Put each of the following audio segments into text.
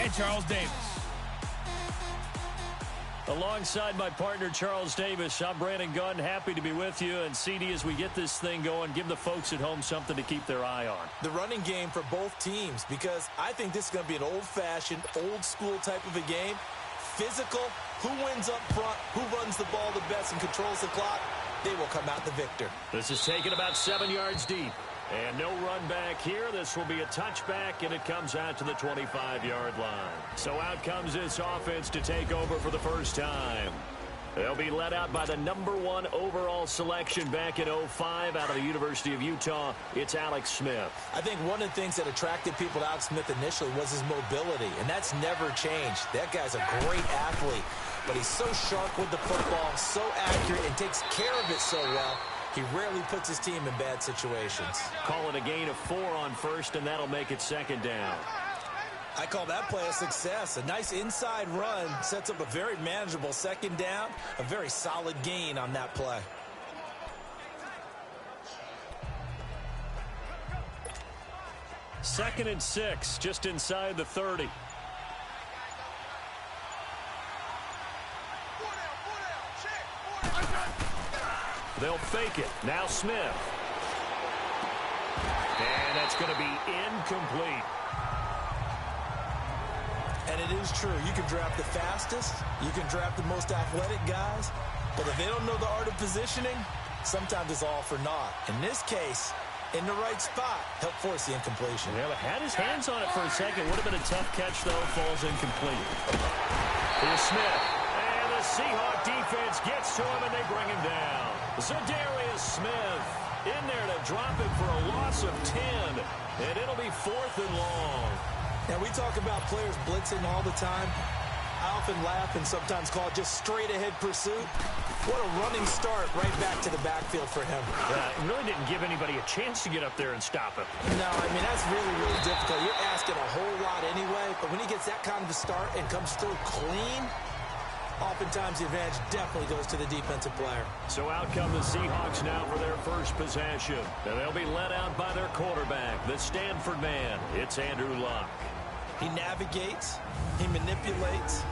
play, Charles Davis. Alongside my partner, Charles Davis, I'm Brandon Gunn. Happy to be with you. And, CD, as we get this thing going, give the folks at home something to keep their eye on. The running game for both teams, because I think this is going to be an old-fashioned, old-school type of a game. Physical, who wins up front, who runs the ball the best and controls the clock, they will come out the victor. This is taken about 7 yards deep. And no run back here. This will be a touchback, and it comes out to the 25-yard line. So out comes this offense to take over for the first time. They'll be led out by the #1 overall selection back in 2005 out of the University of Utah. It's Alex Smith. I think one of the things that attracted people to Alex Smith initially was his mobility, and that's never changed. That guy's a great athlete, but he's so sharp with the football, so accurate, and takes care of it so well. He rarely puts his team in bad situations. Call it a gain of 4 on first, and that'll make it second down. I call that play a success. A nice inside run sets up a very manageable second down, a very solid gain on that play. Second and 6, just inside the 30. They'll fake it. Now Smith. And that's going to be incomplete. And it is true. You can draft the fastest. You can draft the most athletic guys. But if they don't know the art of positioning, sometimes it's all for naught. In this case, in the right spot, help force the incompletion. Yeah, but had his hands on it for a second. Would have been a tough catch, though. Falls incomplete. Here's Smith. And the Seahawk defense gets to him, and they bring him down. Za'Darius Smith in there to drop it for a loss of 10. And it'll be 4th and long. Now, we talk about players blitzing all the time. I often laugh and sometimes call it just straight-ahead pursuit. What a running start right back to the backfield for him. It really didn't give anybody a chance to get up there and stop him. No, I mean, that's really, really difficult. You're asking a whole lot anyway, but when he gets that kind of a start and comes through clean, oftentimes the advantage definitely goes to the defensive player. So out come the Seahawks now for their first possession. And they'll be led out by their quarterback, the Stanford man. It's Andrew Luck. He navigates, he manipulates,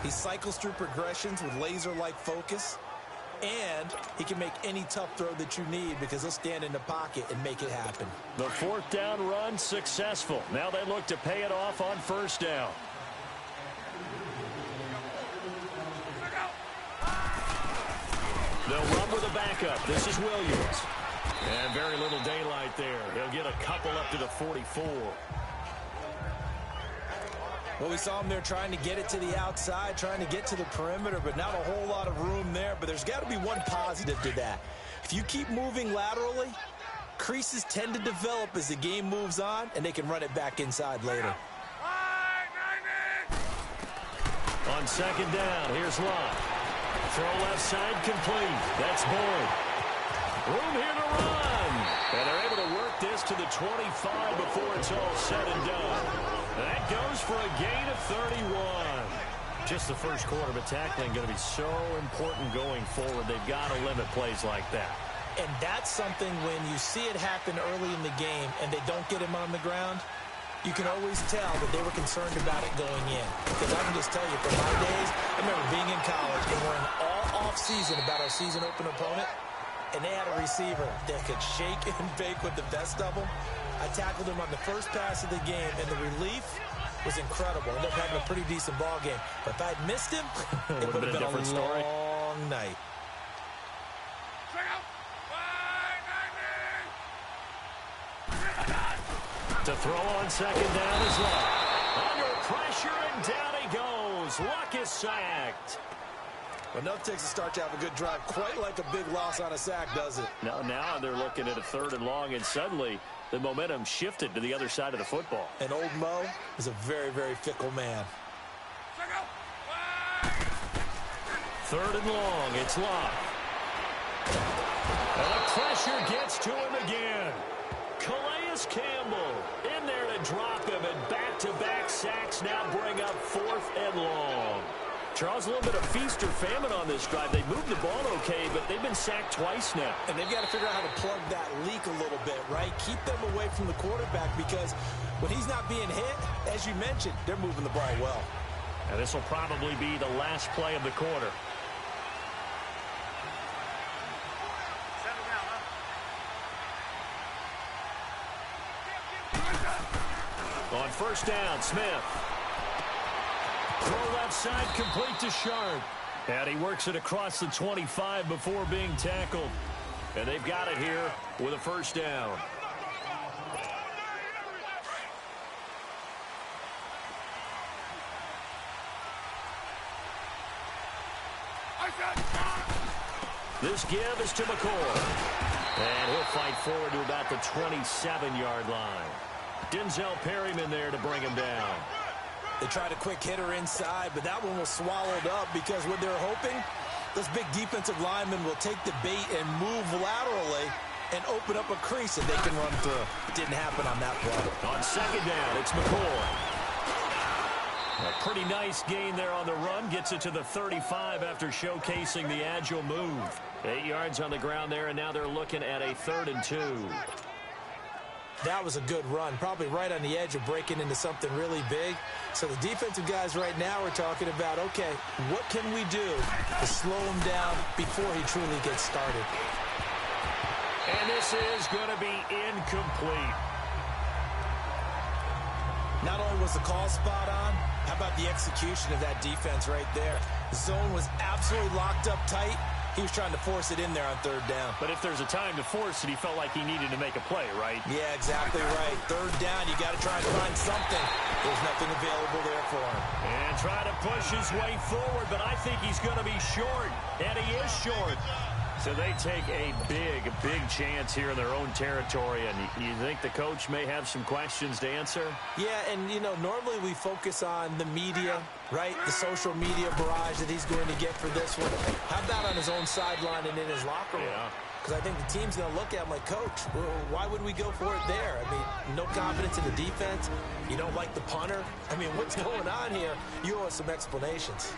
he cycles through progressions with laser-like focus, and he can make any tough throw that you need because he'll stand in the pocket and make it happen. The 4th down run successful. Now they look to pay it off on 1st down. They'll run with a backup. This is Williams. And very little daylight there. They'll get a couple up to the 44. Well, we saw him there trying to get it to the outside, trying to get to the perimeter, but not a whole lot of room there. But there's got to be one positive to that. If you keep moving laterally, creases tend to develop as the game moves on, and they can run it back inside later. On 2nd down, here's Lott. Throw left side complete. That's Boyd. Room here to run. And they're able to work this to the 25 before it's all said and done. That goes for a gain of 31. Just the first quarter, but tackling going to be so important going forward. They've got to limit plays like that. And that's something when you see it happen early in the game and they don't get him on the ground, you can always tell that they were concerned about it going in. Because I can just tell you, from my days, I remember being in college and worrying all off-season about our season open opponent, and they had a receiver that could shake and bake with the best of them. I tackled him on the first pass of the game, and the relief was incredible. Ended up having a pretty decent ball game. But if I'd missed him, it would have been a long night. To throw on 2nd down is Luck. Under pressure, and down he goes. Luck is sacked. Enough takes a start to have a good drive. Quite like a big loss on a sack, does it? Now they're looking at a 3rd and long, and suddenly the momentum shifted to the other side of the football. And old Mo is a very, very fickle man. 3rd and long, it's Lott. And the pressure gets to him again. Calais Campbell in there to drop him, and back-to-back sacks now bring up 4th and long. Charles, a little bit of feast or famine on this drive. They moved the ball okay, but they've been sacked twice now. And they've got to figure out how to plug that leak a little bit, right? Keep them away from the quarterback because when he's not being hit, as you mentioned, they're moving the ball well. And this will probably be the last play of the quarter. On first down, Smith. Throw left side, complete to Sharp. And he works it across the 25 before being tackled. And they've got it here with a first down. This give is to McCoy. And he'll fight forward to about the 27-yard line. Denzel Perryman there to bring him down. They tried a quick hitter inside, but that one was swallowed up because what they're hoping, those big defensive linemen will take the bait and move laterally and open up a crease that they can run through. It didn't happen on that play. On second down, it's McCoy. A pretty nice gain there on the run. Gets it to the 35 after showcasing the agile move. 8 yards on the ground there, and now they're looking at a 3rd and 2. That was a good run, probably right on the edge of breaking into something really big. So the defensive guys right now are talking about, okay, what can we do to slow him down before he truly gets started? And this is going to be incomplete. Not only was the call spot on, how about the execution of that defense right there? The zone was absolutely locked up tight. He was trying to force it in there on 3rd down. But if there's a time to force it, he felt like he needed to make a play, right? Yeah, exactly right. 3rd down, you got to try and find something. There's nothing available there for him. And try to push his way forward, but I think he's going to be short. And he is short. So they take a big chance here in their own territory. And you think the coach may have some questions to answer? Yeah, and, you know, normally we focus on the media, right? The social media barrage that he's going to get for this one. How about on his own sideline and in his locker room? Yeah. Because I think the team's going to look at him like, Coach, why would we go for it there? I mean, no confidence in the defense. You don't like the punter. I mean, what's going on here? You owe us some explanations.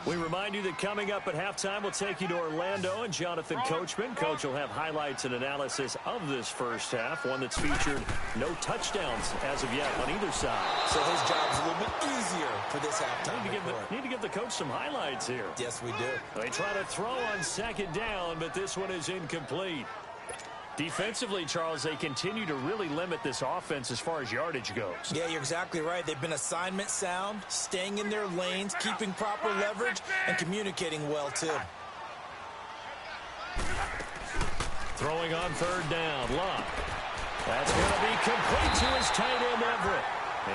We remind you that coming up at halftime, we'll take you to Orlando and Jonathan Coachman. Coach will have highlights and analysis of this first half, one that's featured no touchdowns as of yet on either side. So his job's a little bit easier for this halftime. Need to give the coach some highlights here. Yes, we do. They try to throw on second down, but this one is incomplete. Defensively, Charles, they continue to really limit this offense as far as yardage goes. Yeah, you're exactly right. They've been assignment sound, staying in their lanes, keeping proper leverage, and communicating well, too. Throwing on 3rd down, Luck. That's going to be complete to his tight end, Everett.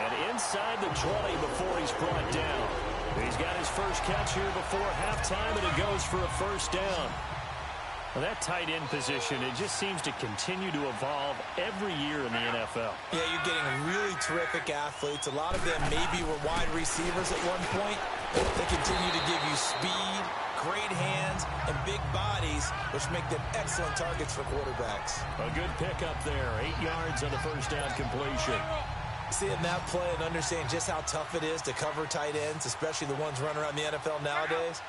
And inside the 20 before he's brought down. He's got his first catch here before halftime, and it goes for a first down. Well, that tight end position, it just seems to continue to evolve every year in the NFL. Yeah, you're getting really terrific athletes. A lot of them maybe were wide receivers at one point. They continue to give you speed, great hands, and big bodies, which make them excellent targets for quarterbacks. A good pickup there. 8 yards on the first down completion. Seeing that play and understand just how tough it is to cover tight ends, especially the ones running around the NFL nowadays,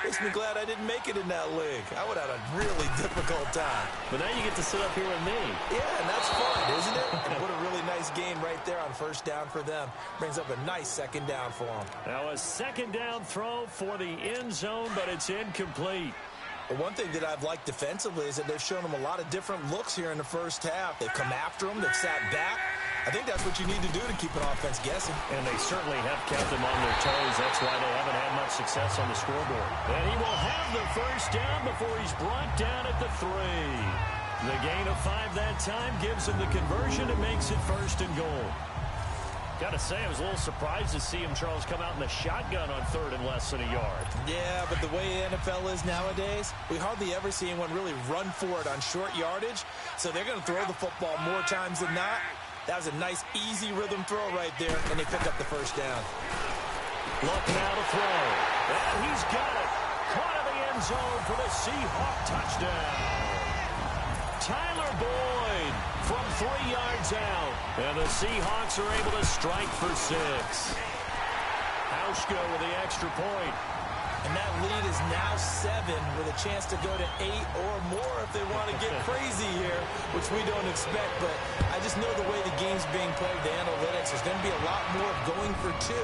makes me glad I didn't make it in that league. I would have had a really difficult time. But now you get to sit up here with me. Yeah, and that's fun, isn't it? And what a really nice game right there on first down for them. Brings up a nice second down for them. Now a second down throw for the end zone, but it's incomplete. But one thing that I've liked defensively is that they've shown them a lot of different looks here in the first half. They've come after them. They've sat back. I think that's what you need to do to keep an offense guessing. And they certainly have kept them on their toes. That's why they haven't had much success on the scoreboard. And he will have the first down before he's brought down at the 3. The gain of 5 that time gives him the conversion and makes it 1st and goal. Got to say, I was a little surprised to see him, Charles, come out in the shotgun on 3rd and less than a yard. Yeah, but the way the NFL is nowadays, we hardly ever see anyone really run for it on short yardage. So they're going to throw the football more times than not. That was a nice, easy rhythm throw right there, and they pick up the first down. Luck now to throw. And he's got it. Caught in the end zone for the Seahawk touchdown. Tyler Boyd from 3 yards out. And the Seahawks are able to strike for 6. Hauschka with the extra point. And that lead is now 7 with a chance to go to 8 or more if they want to get crazy here, which we don't expect. But I just know the way the game's being played, the analytics, there's going to be a lot more of going for 2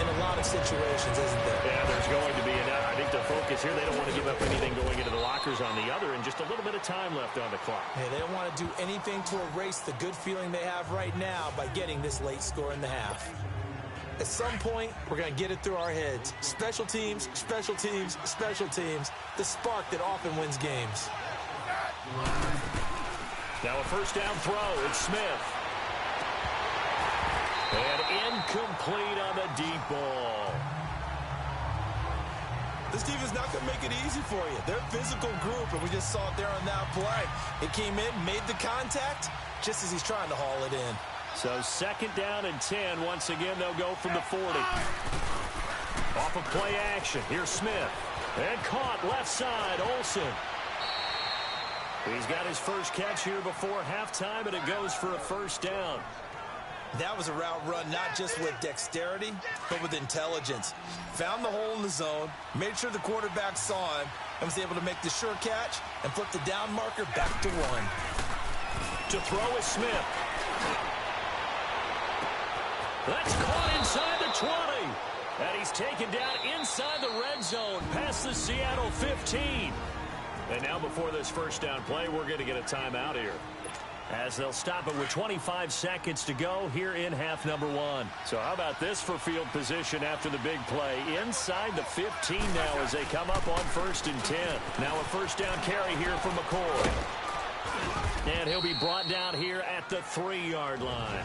in a lot of situations, isn't there? Yeah, there's going to be. And I think the focus here, they don't want to give up anything going into the lockers on the other, and just a little bit of time left on the clock. Yeah, they don't want to do anything to erase the good feeling they have right now by getting this late score in the half. At some point, we're going to get it through our heads. Special teams, special teams, special teams. The spark that often wins games. Now a first down throw. It's Smith. And incomplete on the deep ball. This defense is not going to make it easy for you. They're a physical group, and we just saw it there on that play. It came in, made the contact, just as he's trying to haul it in. So second down and 10. Once again, they'll go from the 40. Off of play action. Here's Smith. And caught left side, Olsen. He's got his first catch here before halftime, and it goes for a first down. That was a route run, not just with dexterity, but with intelligence. Found the hole in the zone, made sure the quarterback saw him, and was able to make the sure catch and flip the down marker back to 1. To throw is Smith. That's caught inside the 20. And he's taken down inside the red zone past the Seattle 15. And now before this first down play, we're going to get a timeout here, as they'll stop it with 25 seconds to go here in half number 1. So how about this for field position after the big play? Inside the 15 now as they come up on first and 10. Now a first down carry here for McCoy. And he'll be brought down here at the 3-yard line.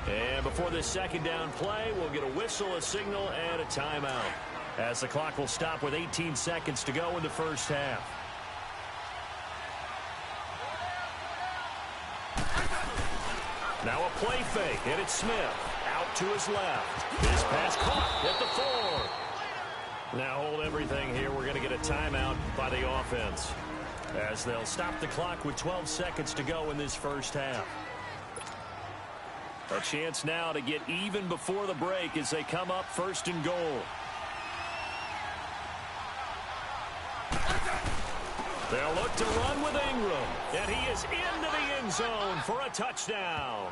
And before this second down play, we'll get a whistle, a signal, and a timeout, as the clock will stop with 18 seconds to go in the first half. Now a play fake, and it's Smith out to his left. This pass caught at the 4. Now hold everything here. We're going to get a timeout by the offense, as they'll stop the clock with 12 seconds to go in this first half. A chance now to get even before the break as they come up first and goal. They'll look to run with Ingram, and he is into the end zone for a touchdown.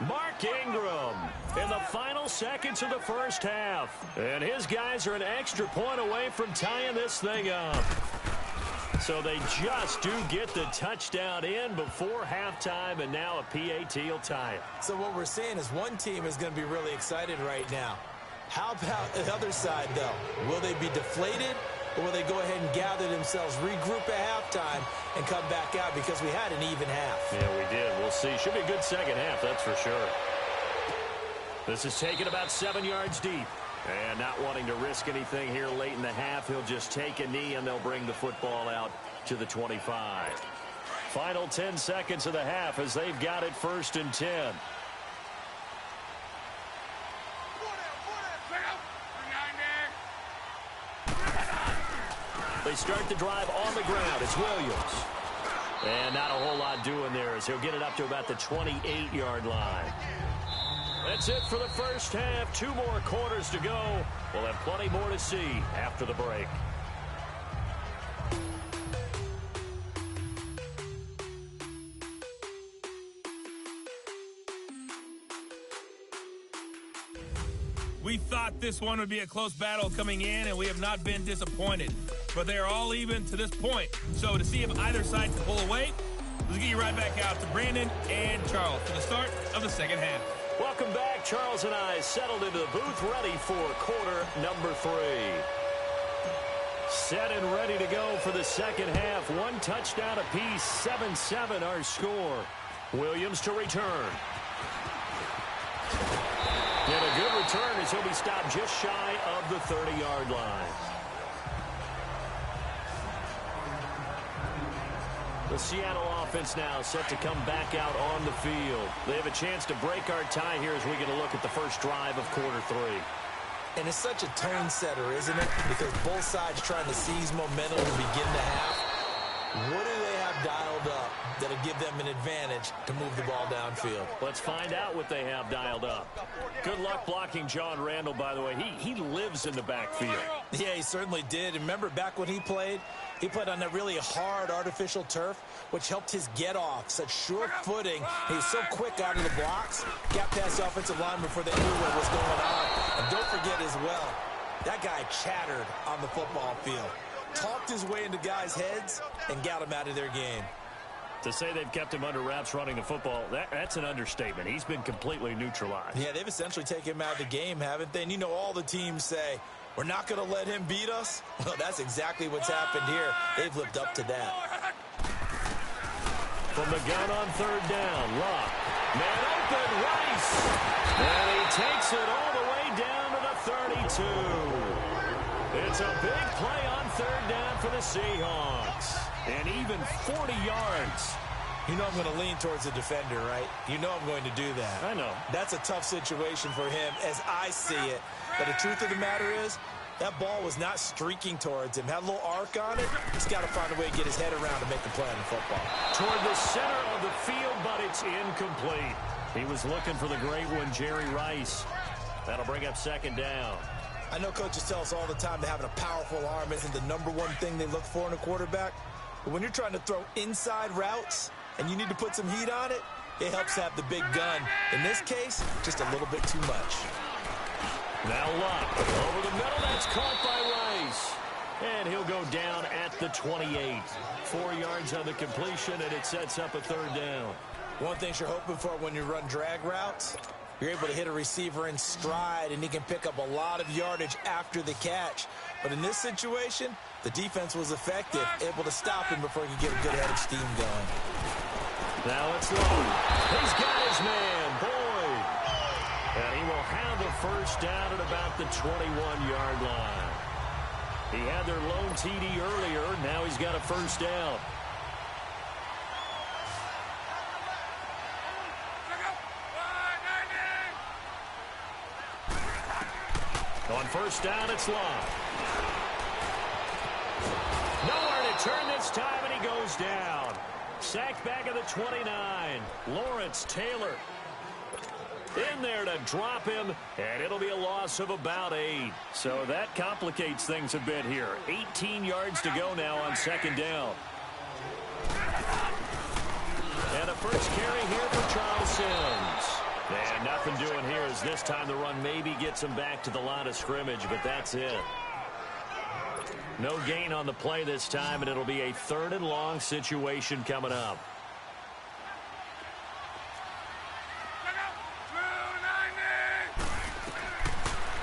Mark Ingram in the final seconds of the first half. And his guys are an extra point away from tying this thing up. So they just do get the touchdown in before halftime, and now a PAT will tie it. So what we're seeing is one team is going to be really excited right now. How about the other side, though? Will they be deflated, or will they go ahead and gather themselves, regroup at halftime, and come back out because we had an even half? Yeah, we did. We'll see. Should be a good second half, that's for sure. This is taken about 7 yards deep. And not wanting to risk anything here late in the half, he'll just take a knee, and they'll bring the football out to the 25. Final 10 seconds of the half as they've got it first and 10. They start the drive on the ground. It's Williams. And not a whole lot doing there as he'll get it up to about the 28-yard line. That's it for the first half. 2 more quarters to go. We'll have plenty more to see after the break. We thought this one would be a close battle coming in, and we have not been disappointed. But they are all even to this point. So to see if either side can pull away, let's get you right back out to Brandon and Charles for the start of the second half. Welcome back. Charles and I settled into the booth, ready for quarter number 3. Set and ready to go for the second half. 1 touchdown apiece, 7-7 our score. Williams to return. And a good return as he'll be stopped just shy of the 30-yard line. The Seattle offense now set to come back out on the field. They have a chance to break our tie here as we get a look at the first drive of quarter 3. And it's such a tone setter, isn't it? Because both sides trying to seize momentum to begin the half. What do they have dialed up that'll give them an advantage to move the ball downfield. Let's find out what they have dialed up. Good luck blocking John Randall, by the way. He lives in the backfield. Yeah, he certainly did. And remember back when he played on that really hard artificial turf, which helped his get off. Such sure footing. He was so quick out of the blocks. Got past the offensive line before they knew what was going on. And don't forget as well, that guy chattered on the football field. Talked his way into guys' heads and got them out of their game. To say they've kept him under wraps running the football, that's an understatement. He's been completely neutralized. Yeah, they've essentially taken him out of the game, haven't they? And you know all the teams say, we're not going to let him beat us. Well, that's exactly what's happened here. They've lived up to that. From the gun on third down, Locke. Man open, Rice. And he takes it all the way down to the 32. It's a big play on third down for the Seahawks. And even 40 yards. You know I'm going to lean towards the defender, right? You know I'm going to do that. I know. That's a tough situation for him as I see it. But the truth of the matter is, that ball was not streaking towards him. Had a little arc on it. He's got to find a way to get his head around to make the play on the football. Toward the center of the field, but it's incomplete. He was looking for the great one, Jerry Rice. That'll bring up second down. I know coaches tell us all the time that having a powerful arm isn't the number one thing they look for in a quarterback. But when you're trying to throw inside routes and you need to put some heat on it, it helps to have the big gun. In this case, just a little bit too much. Now Locke over the middle. That's caught by Rice. And he'll go down at the 28. 4 yards on the completion, and it sets up a third down. One thing you're hoping for when you run drag routes, you're able to hit a receiver in stride, and he can pick up a lot of yardage after the catch. But in this situation, the defense was effective, able to stop him before he could get a good head of steam going. Now it's Locke. He's got his man, Boyd. And he will have the first down at about the 21-yard line. He had their lone TD earlier. Now he's got a first down. On first down, it's Locke. Nowhere to turn this time, and he goes down. Sacked back at the 29. Lawrence Taylor in there to drop him, and it'll be a loss of about 8. So that complicates things a bit here. 18 yards to go now on second down. And a first carry here for Charles Sims. And nothing doing here as this time the run maybe gets him back to the line of scrimmage, but that's it. No gain on the play this time, and it'll be a third and long situation coming up.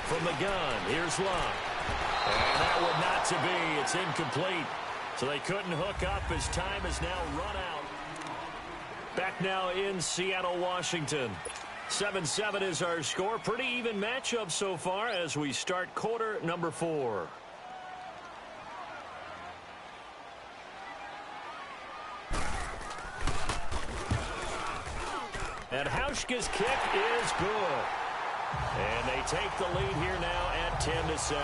From the gun, here's Locke. And that would not to be. It's incomplete. So they couldn't hook up as time has now run out. Back now in Seattle, Washington. 7-7 is our score. Pretty even matchup so far as we start quarter number 4. And Hauschka's kick is good. And they take the lead here now at 10-7.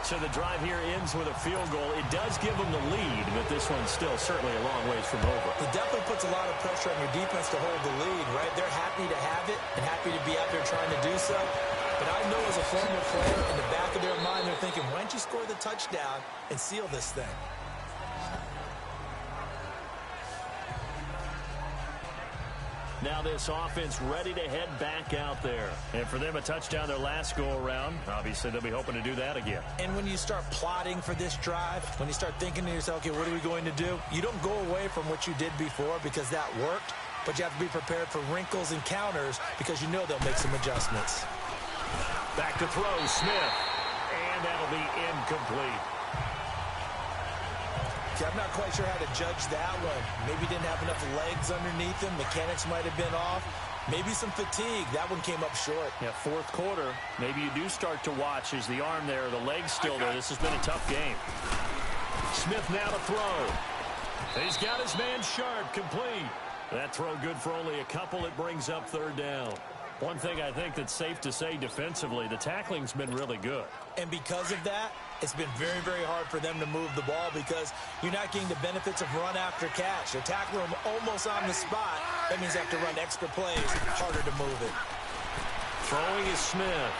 So the drive here ends with a field goal. It does give them the lead, but this one's still certainly a long ways from over. It definitely puts a lot of pressure on your defense to hold the lead, right? They're happy to have it and happy to be out there trying to do so. But I know as a former player, in the back of their mind, they're thinking, why don't you score the touchdown and seal this thing? Now this offense ready to head back out there. And for them, a touchdown their last go-around. Obviously, they'll be hoping to do that again. And when you start plotting for this drive, when you start thinking to yourself, okay, what are we going to do? You don't go away from what you did before because that worked, but you have to be prepared for wrinkles and counters because you know they'll make some adjustments. Back to throw, Smith. And that'll be incomplete. I'm not quite sure how to judge that one. Maybe didn't have enough legs underneath him. Mechanics might have been off. Maybe some fatigue. That one came up short. Yeah, fourth quarter. Maybe you do start to watch as the arm there, the leg's still there. This has been a tough game. Smith now to throw. He's got his man Sharp, complete. That throw good for only a couple. It brings up third down. One thing I think that's safe to say defensively, the tackling's been really good. And because of that, It's been very, very hard for them to move the ball because you're not getting the benefits of run after catch. You're tackling them almost on the spot. That means they have to run extra plays, harder to move it. Throwing is Smith.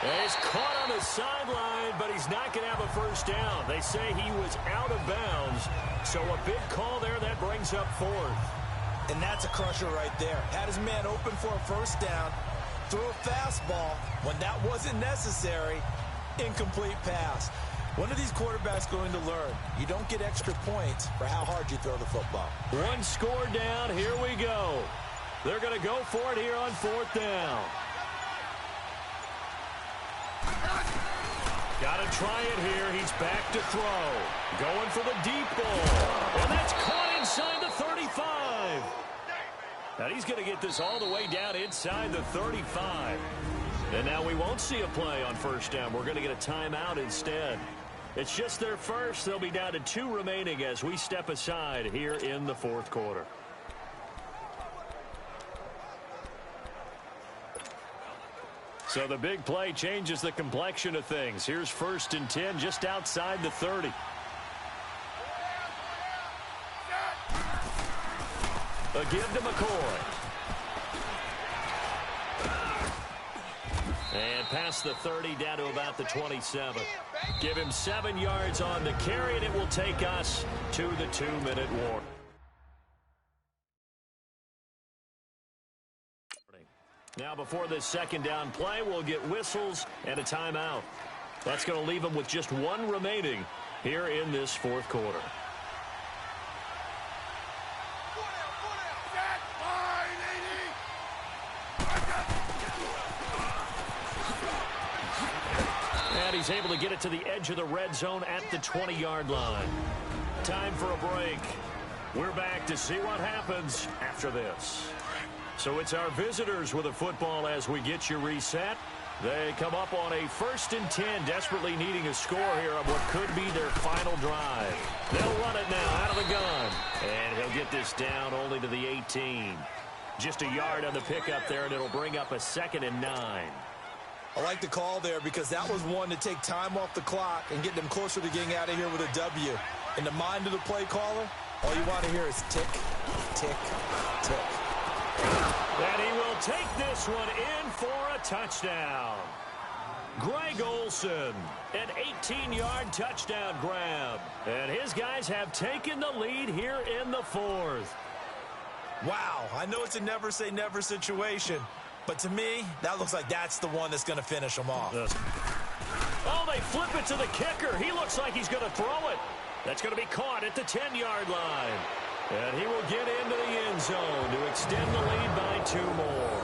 And he's caught on the sideline, but he's not going to have a first down. They say he was out of bounds, so a big call there that brings up fourth. And that's a crusher right there. Had his man open for a first down, threw a fastball when that wasn't necessary. Incomplete pass. When are these quarterbacks going to learn? You don't get extra points for how hard you throw the football. One score down. Here we go. They're going to go for it here on fourth down. Got to try it here. He's back to throw. Going for the deep ball. And that's caught inside the 35. Now he's going to get this all the way down inside the 35. And now we won't see a play on first down. We're going to get a timeout instead. It's just their first. They'll be down to 2 remaining as we step aside here in the fourth quarter. So the big play changes the complexion of things. Here's 1st and 10 just outside the 30. A give to McCoy. And past the 30 down to about the 27. Give him 7 yards on the carry, and it will take us to the 2-minute warning. Now before this second down play, we'll get whistles and a timeout. That's going to leave them with just 1 remaining here in this fourth quarter. And he's able to get it to the edge of the red zone at the 20-yard line. Time for a break. We're back to see what happens after this. So it's our visitors with a football as we get you reset. They come up on a 1st and 10, desperately needing a score here on what could be their final drive. They'll run it now out of the gun. And he'll get this down only to the 18. Just a yard on the pickup there, and it'll bring up a 2nd and 9. I like the call there because that was one to take time off the clock and get them closer to getting out of here with a W. In the mind of the play caller, all you want to hear is tick, tick, tick. And he will take this one in for a touchdown. Greg Olsen, an 18-yard touchdown grab. And his guys have taken the lead here in the fourth. Wow, I know it's a never say never situation, but to me, that looks like that's the one that's going to finish them off. Oh, they flip it to the kicker. He looks like he's going to throw it. That's going to be caught at the 10-yard line. And he will get into the end zone to extend the lead by 2 more.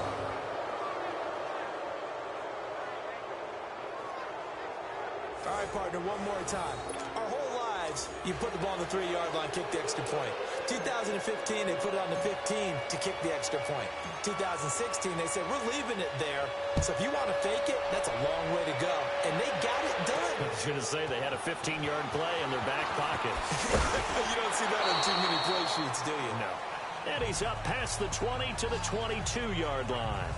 All right, partner, one more time. Our whole lives, you put the ball on the 3-yard line, kick the extra point. 2015, they put it on the 15 to kick the extra point. 2016, they said, we're leaving it there. So if you want to fake it, that's a long way to go. And they got it done. I was going to say they had a 15-yard play in their back pocket. You don't see that on too many play sheets, do you? No. And he's up past the 20 to the 22-yard line.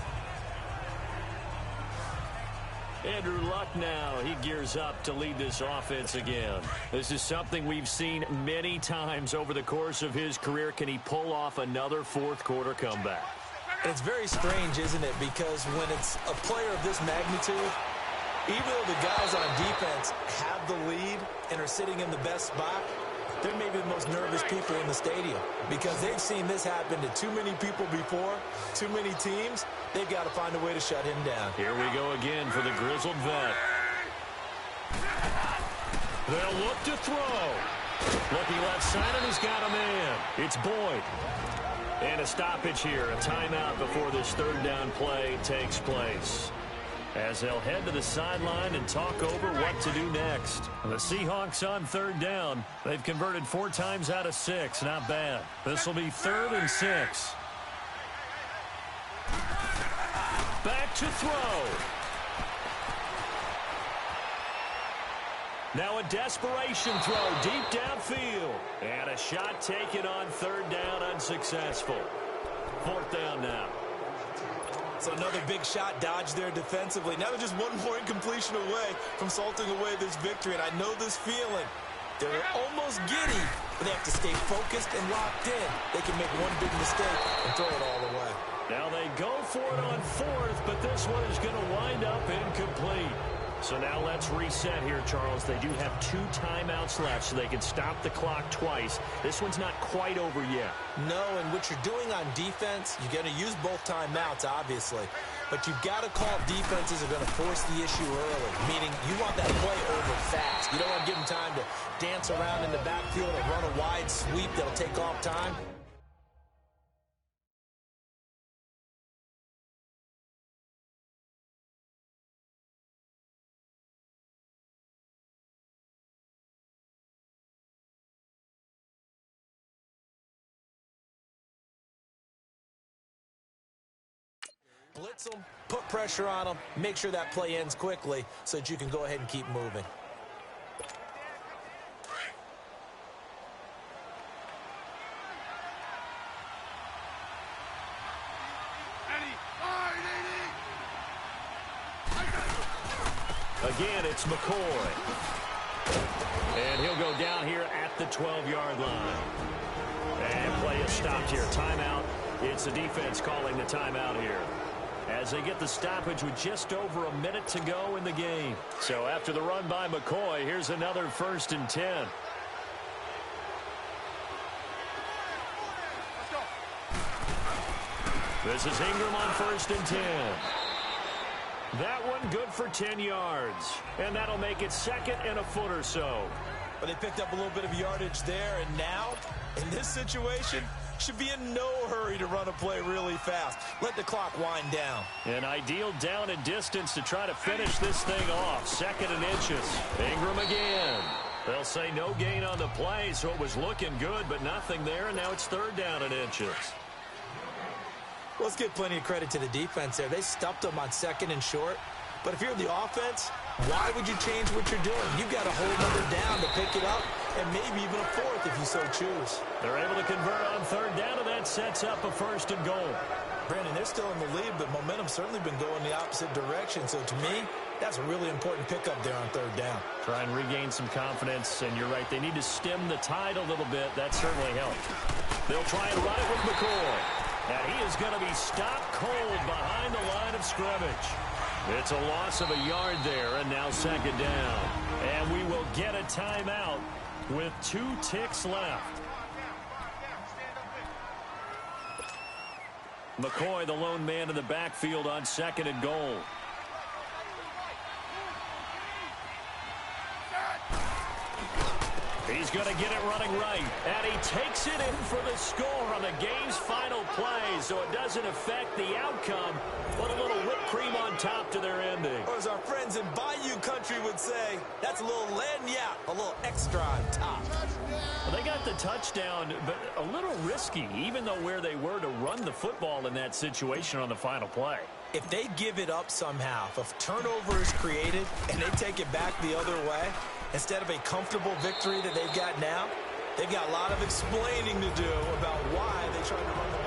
Andrew Luck now, he gears up to lead this offense again. This is something we've seen many times over the course of his career. Can he pull off another fourth quarter comeback? It's very strange, isn't it? Because when it's a player of this magnitude, even though the guys on defense have the lead and are sitting in the best spot, they're maybe the most nervous people in the stadium because they've seen this happen to too many people before, too many teams. They've got to find a way to shut him down. Here we go again for the grizzled vet. They'll look to throw. Looking left side, and he's got a man. It's Boyd. And a stoppage here, a timeout before this 3rd down play takes place. As they'll head to the sideline and talk over what to do next. The Seahawks on 3rd down. They've converted 4 times out of 6. Not bad. This will be 3rd and 6. Back to throw. Now a desperation throw deep downfield. And a shot taken on 3rd down, unsuccessful. 4th down now. So another big shot dodged there defensively. Now they're just one more incompletion away from salting away this victory, and I know this feeling. They're almost giddy, but they have to stay focused and locked in. They can make one big mistake and throw it all away. Now they go for it on fourth, but this one is going to wind up incomplete. So now let's reset here, Charles. They do have 2 timeouts left, so they can stop the clock twice. This one's not quite over yet. No, and what you're doing on defense, you're going to use both timeouts, obviously. But you've got to call defenses are going to force the issue early, meaning you want that play over fast. You don't want to give them time to dance around in the backfield and run a wide sweep that'll take off time. Blitz them, put pressure on them, make sure that play ends quickly so that you can go ahead and keep moving. Again, it's McCoy. And he'll go down here at the 12-yard line. And play is stopped here. Timeout. It's the defense calling the timeout here, as they get the stoppage with just over a minute to go in the game. So after the run by McCoy, here's another 1st and 10. This is Ingram on 1st and 10. That one good for 10 yards. And that'll make it 2nd and a foot or so. But they picked up a little bit of yardage there, and now, in this situation, should be in no hurry to run a play really fast. Let the clock wind down. An ideal down and distance to try to finish this thing off. 2nd and inches. Ingram again. They'll say no gain on the play, so it was looking good, but nothing there, and now it's 3rd down and inches. Let's give plenty of credit to the defense there. They stuffed them on 2nd and short. But if you're the offense, why would you change what you're doing? You've got to hold another down to pick it up, and maybe even a 4th if you so choose. They're able to convert on 3rd down, and that sets up a 1st and goal. Brandon, they're still in the lead, but momentum's certainly been going the opposite direction. So to me, that's a really important pickup there on 3rd down. Try and regain some confidence, and you're right. They need to stem the tide a little bit. That certainly helped. They'll try and run it with McCoy. And he is going to be stopped cold behind the line of scrimmage. It's a loss of a yard there, and now 2nd down. And we will get a timeout with 2 ticks left. McCoy, the lone man in the backfield on 2nd and goal. He's going to get it running right, and he takes it in for the score on the game's final play, so it doesn't affect the outcome, but a little whipped cream on top to their ending. Or as our friends in Bayou Country would say, that's a little lagniappe, a little extra on top. Well, they got the touchdown, but a little risky, even though where they were to run the football in that situation on the final play. If they give it up somehow, if a turnover is created and they take it back the other way, instead of a comfortable victory that they've got now, they've got a lot of explaining to do about why they tried to run the